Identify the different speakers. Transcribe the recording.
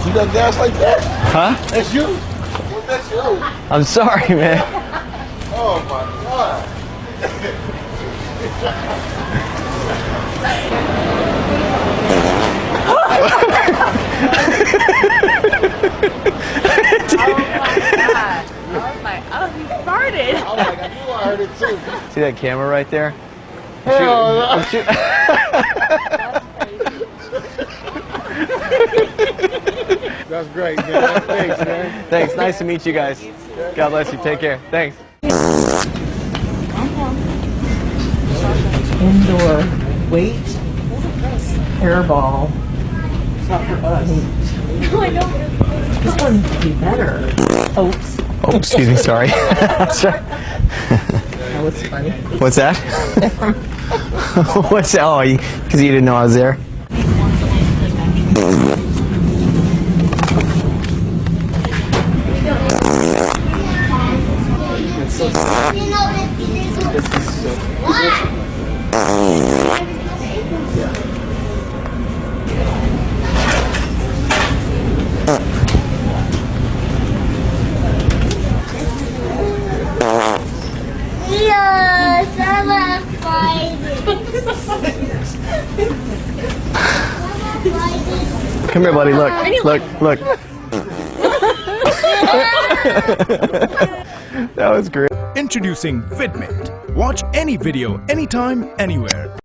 Speaker 1: You done gas like that?
Speaker 2: Huh?
Speaker 1: That's you? That's you.
Speaker 2: I'm sorry, man.
Speaker 1: Oh my God.
Speaker 3: Oh, he farted.
Speaker 1: I was like, I knew I heard it too.
Speaker 2: See that camera right there?
Speaker 1: Hell no. That's great, man. Thanks, man.
Speaker 2: Thanks. Nice to meet you guys. God bless you. Take care. Thanks.
Speaker 4: Indoor weight hairball. It's not for us.
Speaker 3: No, I know.
Speaker 4: This one would be better. Oops.
Speaker 2: Oh, excuse me. Sorry. Sorry.
Speaker 4: That was funny.
Speaker 2: What's that? What's that? Oh, because you didn't know I was there.
Speaker 5: Yes, I love fighting.
Speaker 2: Come here, buddy. Look. Look. Look. That was great.
Speaker 6: Introducing Fitmate. Watch any video, anytime, anywhere.